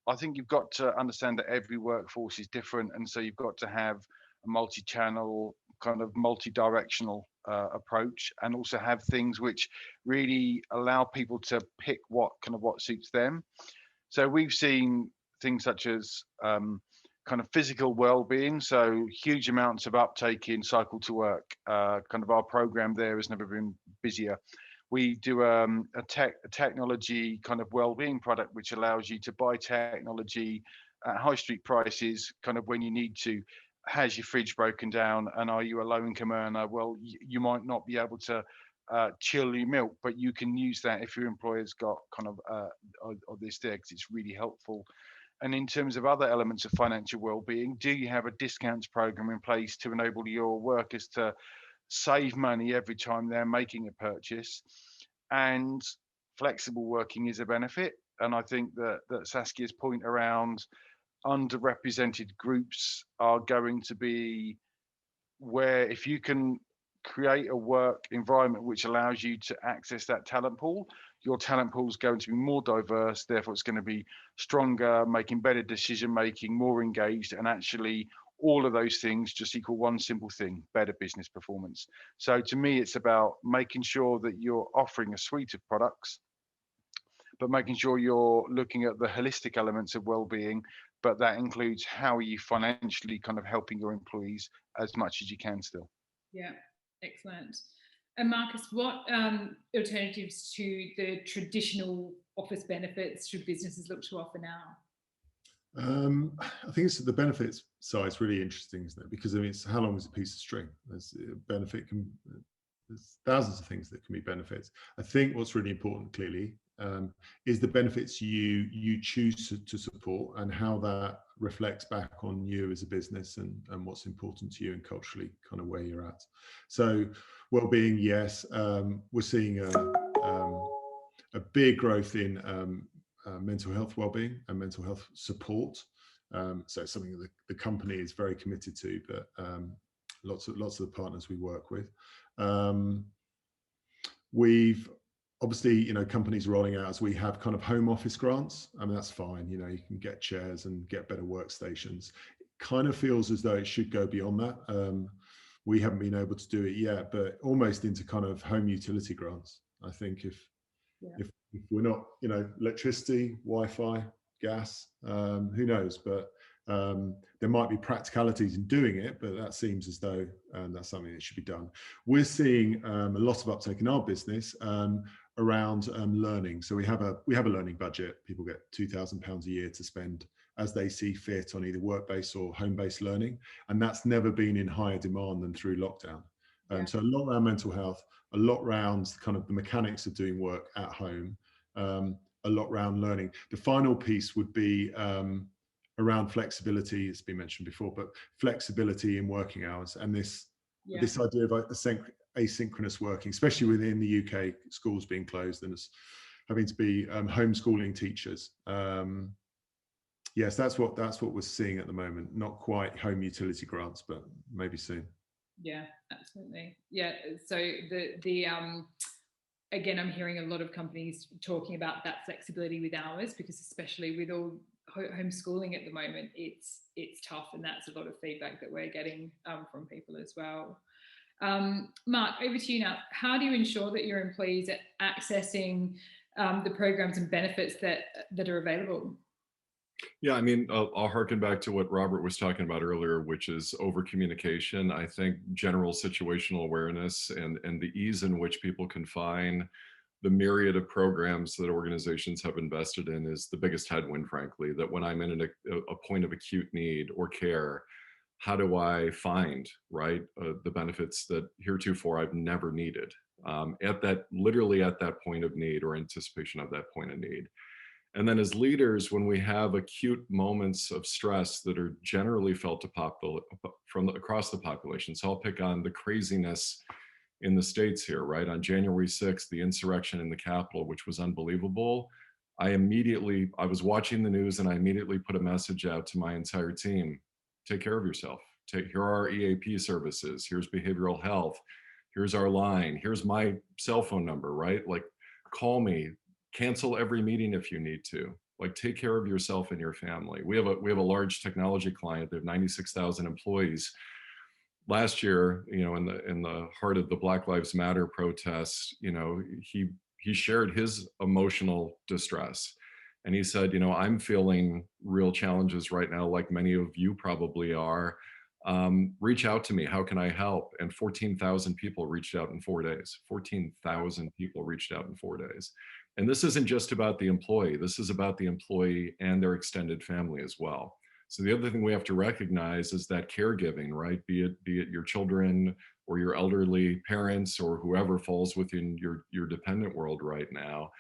I think you've got to understand that every workforce is different, and so you've got to have a multi-channel, kind of multi-directional approach, and also have things which really allow people to pick what suits them. So we've seen things such as kind of physical well-being, so huge amounts of uptake in Cycle to Work. Kind of our program there has never been busier. We do a technology kind of well-being product, which allows you to buy technology at high street prices, kind of when you need to. Has your fridge broken down, and are you a low-income earner? Well, you might not be able to chill your milk, but you can use that if your employer's got kind of this there, because it's really helpful. And in terms of other elements of financial well-being, do you have a discounts program in place to enable your workers to save money every time they're making a purchase? And flexible working is a benefit. And I think that Saskia's point around underrepresented groups are going to be where, if you can create a work environment which allows you to access that talent pool, your talent pool is going to be more diverse, therefore it's going to be stronger, making better decision making, more engaged, and actually all of those things just equal one simple thing: better business performance. So to me, it's about making sure that you're offering a suite of products, but making sure you're looking at the holistic elements of well-being, but that includes how are you financially kind of helping your employees as much as you can still. Yeah, excellent. And Marcus, what alternatives to the traditional office benefits should businesses look to offer now? I think it's the benefits side is really interesting, isn't it? Because I mean, it's how long is a piece of string? There's thousands of things that can be benefits. I think what's really important, clearly, is the benefits you choose to support, and how that reflects back on you as a business, and what's important to you, and culturally kind of where you're at. So well-being, yes, we're seeing a big growth in mental health well-being and mental health support. So it's something that the company is very committed to, but lots of the partners we work with. We've obviously, you know, companies rolling out, as we have, kind of home office grants. I mean, that's fine. You know, you can get chairs and get better workstations. It kind of feels as though it should go beyond that. We haven't been able to do it yet, but almost into kind of home utility grants. I think if we're not, you know, electricity, Wi-Fi, gas, who knows? But there might be practicalities in doing it, but that seems as though that's something that should be done. We're seeing a lot of uptake in our business around learning. So we have a learning budget. People get £2,000 a year to spend as they see fit on either work-based or home-based learning, and that's never been in higher demand than through lockdown. So a lot around mental health, a lot around kind of the mechanics of doing work at home, a lot around learning. The final piece would be around flexibility. It's been mentioned before, but flexibility in working hours, and this idea of asynchronous working, especially within the UK, schools being closed and us having to be homeschooling teachers. Yes, that's what we're seeing at the moment. Not quite home utility grants, but maybe soon. Yeah, absolutely. Yeah. So again, I'm hearing a lot of companies talking about that flexibility with hours, because especially with all homeschooling at the moment, it's tough, and that's a lot of feedback that we're getting from people as well. Mark, over to you now. How do you ensure that your employees are accessing the programs and benefits that are available? Yeah, I mean, I'll harken back to what Robert was talking about earlier, which is over communication. I think general situational awareness and the ease in which people can find the myriad of programs that organizations have invested in is the biggest headwind, frankly. That when I'm in a point of acute need or care, how do I find, right, the benefits that heretofore I've never needed literally at that point of need, or anticipation of that point of need. And then as leaders, when we have acute moments of stress that are generally felt across the population, so I'll pick on the craziness in the States here, right? On January 6th, the insurrection in the Capitol, which was unbelievable. I was watching the news, and I immediately put a message out to my entire team: take care of yourself. Here are our EAP services. Here's behavioral health. Here's our line. Here's my cell phone number, right? Like, call me. Cancel every meeting if you need to. Like, take care of yourself and your family. We have a large technology client. They have 96,000 employees. Last year, you know, in the heart of the Black Lives Matter protests, you know, he shared his emotional distress, and he said, you know, I'm feeling real challenges right now, like many of you probably are. Reach out to me. How can I help? And 14,000 people reached out in 4 days. 14,000 people reached out in 4 days. And this isn't just about the employee. This is about the employee and their extended family as well. So the other thing we have to recognize is that caregiving, right? Be it your children or your elderly parents or whoever falls within your dependent world right now.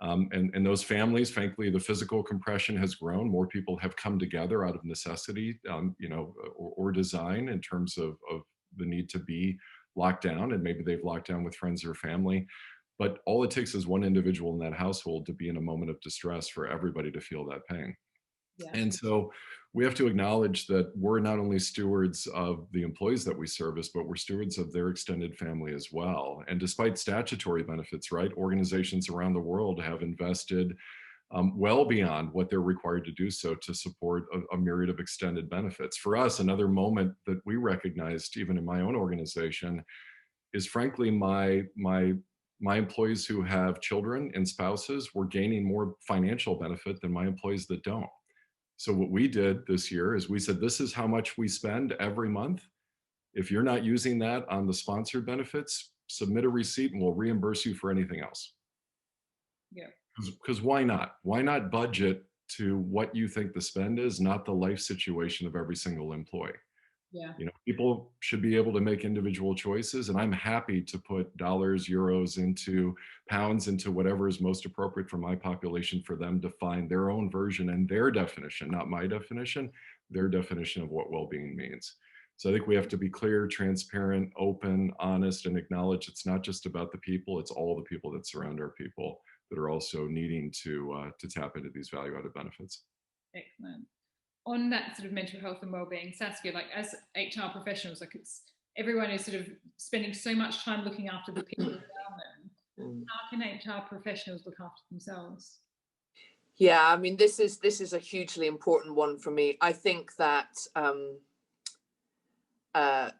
And those families, frankly, the physical compression has grown. More people have come together out of necessity, or design in terms of the need to be locked down, and maybe they've locked down with friends or family. But all it takes is one individual in that household to be in a moment of distress for everybody to feel that pain. Yeah. And so we have to acknowledge that we're not only stewards of the employees that we service, but we're stewards of their extended family as well. And despite statutory benefits, right, organizations around the world have invested well beyond what they're required to do so to support a myriad of extended benefits. For us, another moment that we recognized, even in my own organization, is frankly my employees who have children and spouses were gaining more financial benefit than my employees that don't. So what we did this year is we said, this is how much we spend every month. If you're not using that on the sponsored benefits, submit a receipt and we'll reimburse you for anything else. Yeah. Because why not? Why not budget to what you think the spend is, not the life situation of every single employee? Yeah. You know, people should be able to make individual choices, and I'm happy to put dollars, euros into pounds, into whatever is most appropriate for my population for them to find their own version and their definition, not my definition, their definition of what well-being means. So I think we have to be clear, transparent, open, honest, and acknowledge it's not just about the people, it's all the people that surround our people that are also needing to tap into these value-added benefits. Excellent. On that sort of mental health and well-being, Saskia, like as HR professionals, like everyone is sort of spending so much time looking after the people around them. How can HR professionals look after themselves? Yeah, I mean, this is a hugely important one for me. I think that I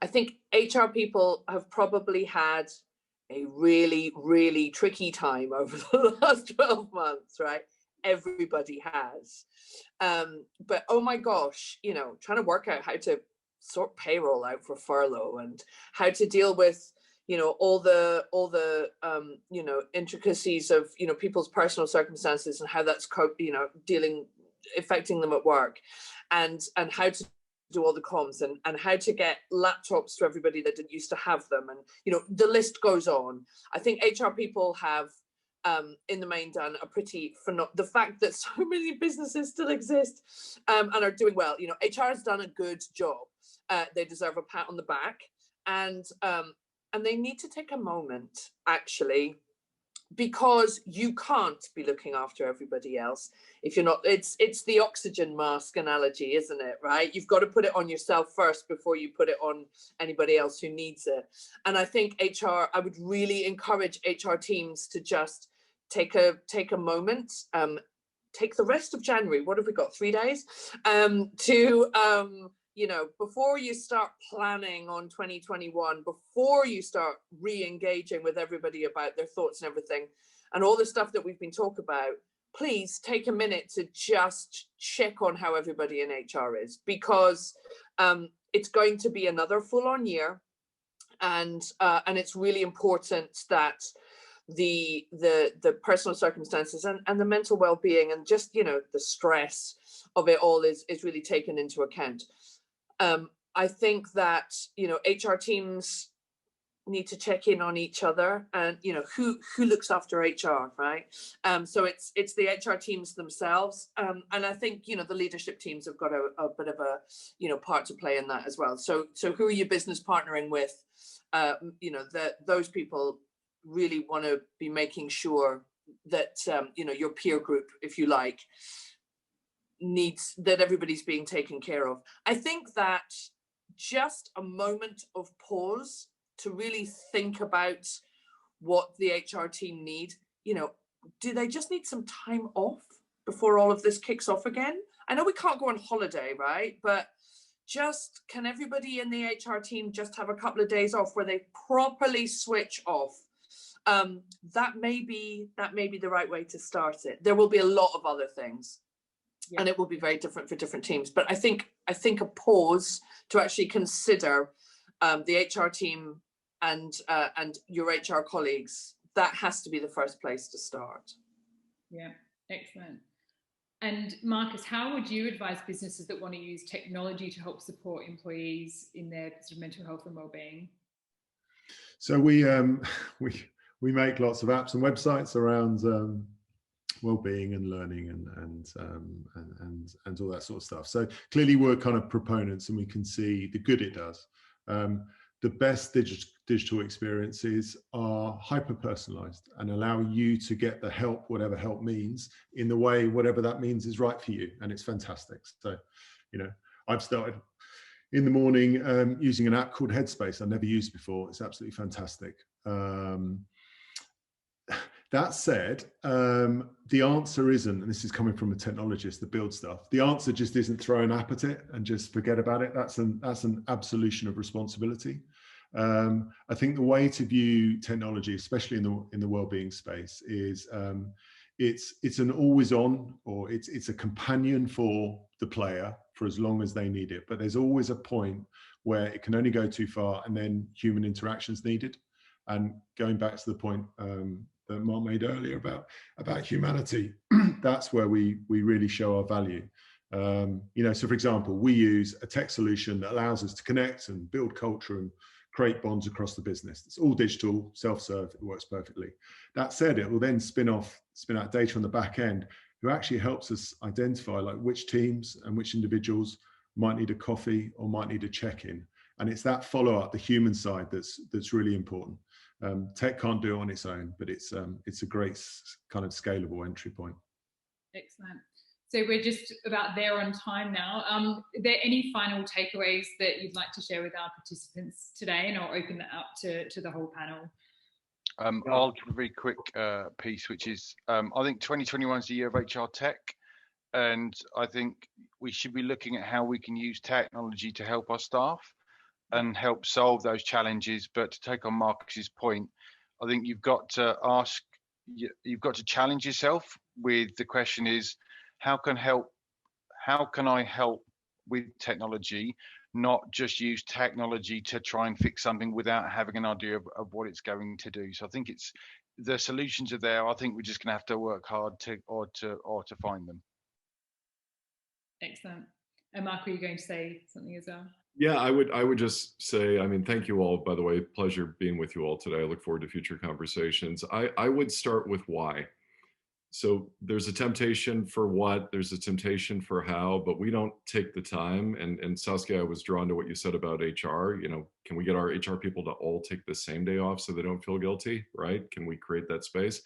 think HR people have probably had a really, really tricky time over the last 12 months, right? Everybody has. But oh my gosh, trying to work out how to sort payroll out for furlough and how to deal with, all the intricacies of, people's personal circumstances and how that's, affecting them at work, and how to do all the comms and how to get laptops to everybody that didn't used to have them. And, the list goes on. I think HR people have, in the main, done a pretty the fact that so many businesses still exist and are doing well. HR has done a good job. They deserve a pat on the back, and they need to take a moment, actually, because you can't be looking after everybody else if you're not. It's the oxygen mask analogy, isn't it? Right? You've got to put it on yourself first before you put it on anybody else who needs it. And I think I would really encourage HR teams to just take a moment, take the rest of January. What have we got? 3 days to before you start planning on 2021, before you start re-engaging with everybody about their thoughts and everything, and all the stuff that we've been talking about, please take a minute to just check on how everybody in HR is, because it's going to be another full-on year, and it's really important that the personal circumstances and the mental well-being and just the stress of it all is really taken into account. I think that HR teams need to check in on each other, and who looks after HR, right? So it's the HR teams themselves, and I think the leadership teams have got a bit of a part to play in that as well. So who are you business partnering with? Those people really want to be making sure that your peer group, if you like, needs that everybody's being taken care of. I think that just a moment of pause to really think about what the HR team need. Do they just need some time off before all of this kicks off again? I know we can't go on holiday, right? But just, can everybody in the HR team just have a couple of days off where they properly switch off? That may be the right way to start it. There will be a lot of other things. Yeah. And it will be very different for different teams. But I think a pause to actually consider the HR team and your HR colleagues, that has to be the first place to start. Yeah, excellent. And Marcus, how would you advise businesses that want to use technology to help support employees in their sort of mental health and well-being? So we make lots of apps and websites around well-being and learning and all that sort of stuff. So clearly we're kind of proponents, and we can see the good it does. The best digital experiences are hyper-personalized and allow you to get the help, whatever help means, in the way whatever that means is right for you, and it's fantastic. So, you know, I've started in the morning using an app called Headspace I've never used before. It's absolutely fantastic. That said, the answer isn't, and this is coming from a technologist that builds stuff, the answer just isn't throw an app at it and just forget about it. That's an absolution of responsibility. I think the way to view technology, especially in the well-being space, is it's an always on, or it's a companion for the player for as long as they need it. But there's always a point where it can only go too far, and then human interaction is needed. And going back to the point that Mark made earlier about humanity, that's where we really show our value. You know, so for example, we use a tech solution that allows us to connect and build culture and create bonds across the business. It's all digital, self-serve, it works perfectly. That said, it will then spin out data on the back end, who actually helps us identify like which teams and which individuals might need a coffee or might need a check-in. And it's that follow-up, the human side, that's really important. Tech can't do it on its own, but it's a great kind of scalable entry point. Excellent. So we're just about there on time now. Are there any final takeaways that you'd like to share with our participants today? And I'll open that up to the whole panel. I'll give a very quick piece, which is I think 2021 is the year of HR tech. And I think we should be looking at how we can use technology to help our staff and help solve those challenges. But to take on Marcus's point, I think you've got to challenge yourself with the question is, how can I help with technology, not just use technology to try and fix something without having an idea of what it's going to do. So I think the solutions are there. I think we're just going to have to work hard to find them. Excellent. And Mark, were you going to say something as well? Yeah, I would just say, I mean, thank you all, by the way. Pleasure being with you all today. I look forward to future conversations. I would start with why. So there's a temptation for what, there's a temptation for how, but we don't take the time. And Saskia, I was drawn to what you said about HR. You know, can we get our HR people to all take the same day off so they don't feel guilty, right? Can we create that space?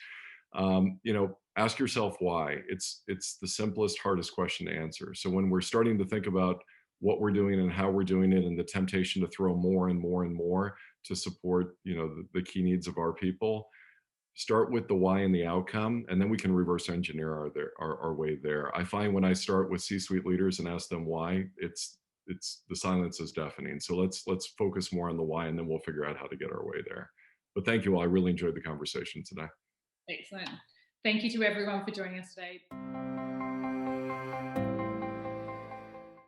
You know, ask yourself why. It's the simplest, hardest question to answer. So when we're starting to think about what we're doing and how we're doing it, and the temptation to throw more and more and more to support, you know, the key needs of our people, start with the why and the outcome, and then we can reverse engineer our way there. I find when I start with C-suite leaders and ask them why, it's the silence is deafening. So let's focus more on the why, and then we'll figure out how to get our way there. But thank you all. I really enjoyed the conversation today. Excellent. Thank you to everyone for joining us today.